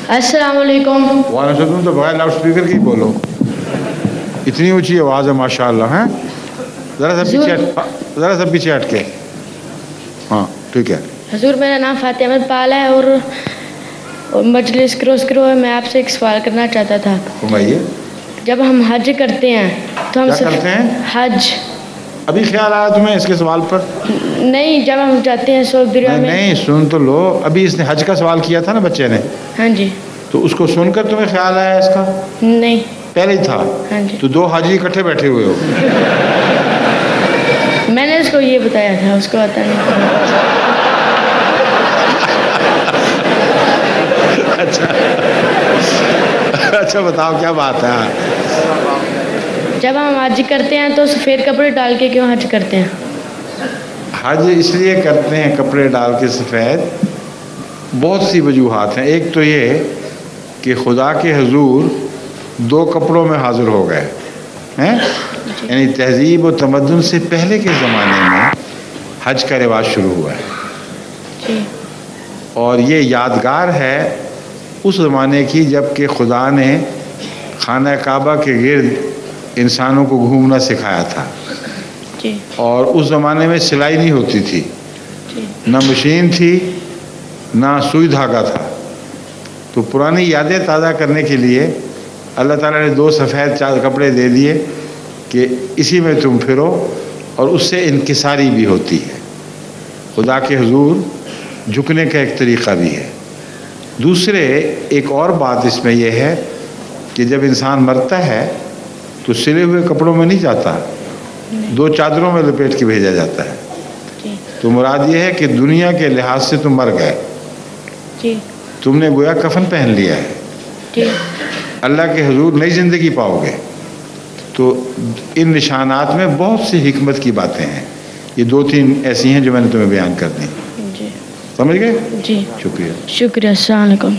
अस्सलाम वालेकुम। वालेकुम। तो बगैर लाउड स्पीकर की बोलो, इतनी ऊंची आवाज़ है माशाल्लाह। हैं ज़रा सा पीछे हटके। हाँ ठीक है। हजूर, मेरा नाम फातिमा पाल है और मजलिस क्रोस करो है। मैं आपसे एक सवाल करना चाहता था। घुमाइए। जब हम हज करते हैं तो हम क्या करते हैं? हज। अभी ख्याल आया तुम्हें इसके सवाल पर? नहीं, जब हम जाते हैं सऊदी अरब में। नहीं, सुन तो लो। अभी इसने हज का सवाल किया था ना बच्चे ने। हाँ जी। तो उसको सुनकर तुम्हें ख्याल आया इसका? नहीं, पहले ही था। हाँ जी। तो दो हाजी इकट्ठे बैठे हुए हो। मैंने उसको ये बताया था, उसको पता नहीं। अच्छा बताओ क्या बात है? जब हम हज करते हैं तो सफ़ेद कपड़े डाल के क्यों हज करते हैं? हज इसलिए करते हैं कपड़े डाल के सफ़ेद, बहुत सी वजूहात हैं। एक तो ये कि खुदा के हुजूर दो कपड़ों में हाजिर हो गए हैं, यानी तहजीब और तमद्दुन से पहले के ज़माने में हज का रिवाज शुरू हुआ है जी। और ये यादगार है उस ज़माने की जबकि खुदा ने खाना काबा के गिर्द इंसानों को घूमना सिखाया था जी। और उस ज़माने में सिलाई नहीं होती थी, ना मशीन थी, ना सुई धागा था। तो पुरानी यादें ताज़ा करने के लिए अल्लाह ताला ने दो सफ़ेद कपड़े दे दिए कि इसी में तुम फिरो, और उससे इनकिसारी भी होती है। खुदा के हुजूर झुकने का एक तरीक़ा भी है। दूसरे एक और बात इसमें यह है कि जब इंसान मरता है तो सिले हुए कपड़ों में नहीं जाता, दो चादरों में लपेट के भेजा जाता है। तो मुराद ये है कि दुनिया के लिहाज से तुम मर गए, तुमने गोया कफन पहन लिया है, अल्लाह के हुजूर नई ज़िंदगी पाओगे। तो इन निशानात में बहुत सी हिकमत की बातें हैं। ये दो तीन ऐसी हैं जो मैंने तुम्हें बयान कर दी। समझ गए? जी, शुक्रिया। शुक्रिया। अस्सलाम वालेकुम।